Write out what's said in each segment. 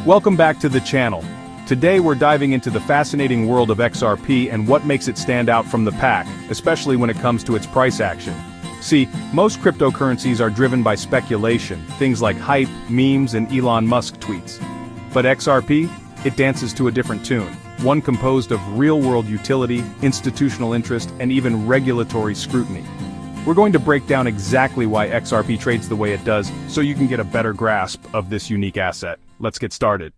Welcome back to the channel. Today we're diving into the fascinating world of XRP and what makes it stand out from the pack, especially when it comes to its price action. See, most cryptocurrencies are driven by speculation, things like hype, memes, and Elon Musk tweets. But XRP? It dances to a different tune, one composed of real-world utility, institutional interest, and even regulatory scrutiny. We're going to break down exactly why XRP trades the way it does, so you can get a better grasp of this unique asset. Let's get started.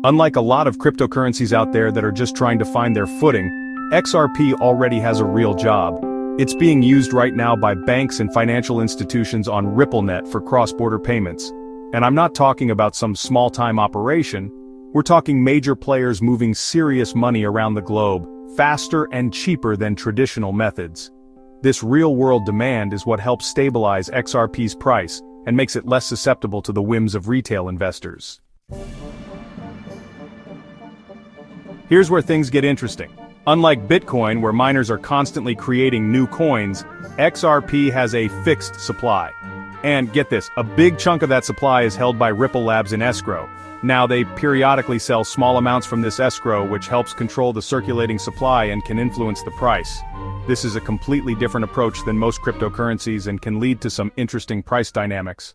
Unlike a lot of cryptocurrencies out there that are just trying to find their footing, XRP already has a real job. It's being used right now by banks and financial institutions on RippleNet for cross-border payments. And I'm not talking about some small-time operation, we're talking major players moving serious money around the globe, faster and cheaper than traditional methods. This real-world demand is what helps stabilize XRP's price and makes it less susceptible to the whims of retail investors. Here's where things get interesting. Unlike Bitcoin, where miners are constantly creating new coins, XRP has a fixed supply. And get this, a big chunk of that supply is held by Ripple Labs in escrow. Now they periodically sell small amounts from this escrow, which helps control the circulating supply and can influence the price. This is a completely different approach than most cryptocurrencies and can lead to some interesting price dynamics.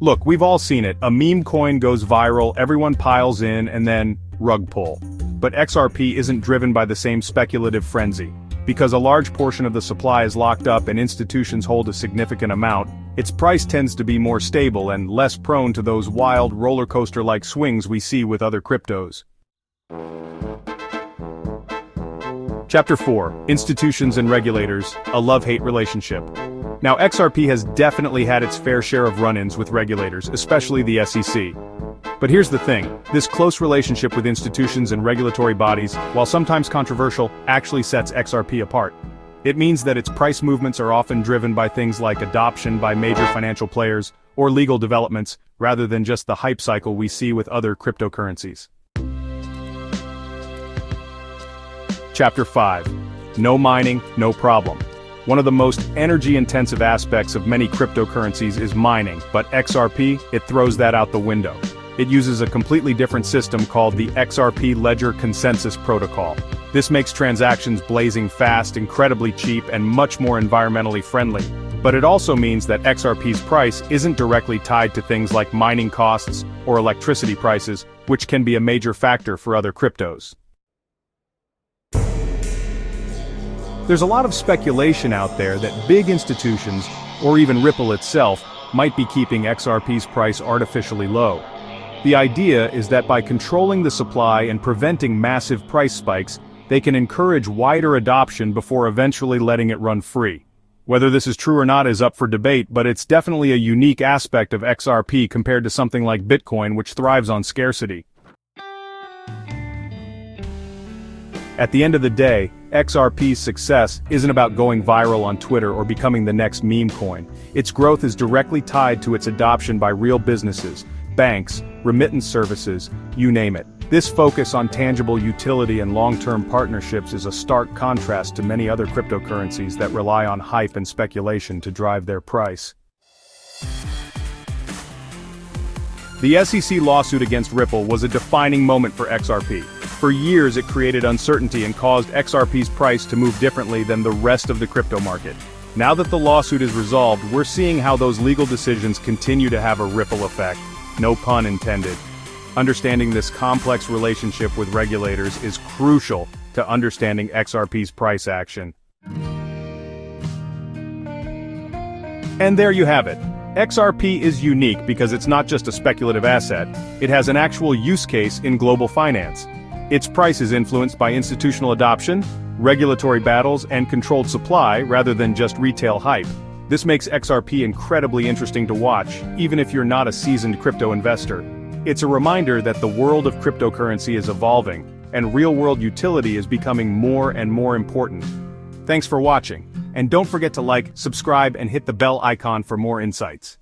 Look, we've all seen it. A meme coin goes viral, everyone piles in, and then rug pull. But XRP isn't driven by the same speculative frenzy. Because a large portion of the supply is locked up and institutions hold a significant amount, its price tends to be more stable and less prone to those wild roller coaster-like swings we see with other cryptos. Chapter 4, Institutions and Regulators, a love-hate relationship. Now XRP has definitely had its fair share of run-ins with regulators, especially the SEC. But here's the thing, this close relationship with institutions and regulatory bodies, while sometimes controversial, actually sets XRP apart. It means that its price movements are often driven by things like adoption by major financial players, or legal developments, rather than just the hype cycle we see with other cryptocurrencies. Chapter 5. No mining, no problem. One of the most energy-intensive aspects of many cryptocurrencies is mining, but XRP, it throws that out the window. It uses a completely different system called the XRP Ledger Consensus Protocol. This makes transactions blazing fast, incredibly cheap, and much more environmentally friendly. But it also means that XRP's price isn't directly tied to things like mining costs or electricity prices, which can be a major factor for other cryptos. There's a lot of speculation out there that big institutions, or even Ripple itself, might be keeping XRP's price artificially low. The idea is that by controlling the supply and preventing massive price spikes, they can encourage wider adoption before eventually letting it run free. Whether this is true or not is up for debate, but it's definitely a unique aspect of XRP compared to something like Bitcoin, which thrives on scarcity. At the end of the day, XRP's success isn't about going viral on Twitter or becoming the next meme coin. Its growth is directly tied to its adoption by real businesses, banks, remittance services, you name it. This focus on tangible utility and long-term partnerships is a stark contrast to many other cryptocurrencies that rely on hype and speculation to drive their price. The SEC lawsuit against Ripple was a defining moment for XRP. For years it created uncertainty and caused XRP's price to move differently than the rest of the crypto market. Now that the lawsuit is resolved, we're seeing how those legal decisions continue to have a ripple effect. No pun intended. Understanding this complex relationship with regulators is crucial to understanding XRP's price action. And there you have it. XRP is unique because it's not just a speculative asset, it has an actual use case in global finance. Its price is influenced by institutional adoption, regulatory battles, and controlled supply rather than just retail hype. This makes XRP incredibly interesting to watch, even if you're not a seasoned crypto investor. It's a reminder that the world of cryptocurrency is evolving, and real-world utility is becoming more and more important. Thanks for watching, and don't forget to like, subscribe, and hit the bell icon for more insights.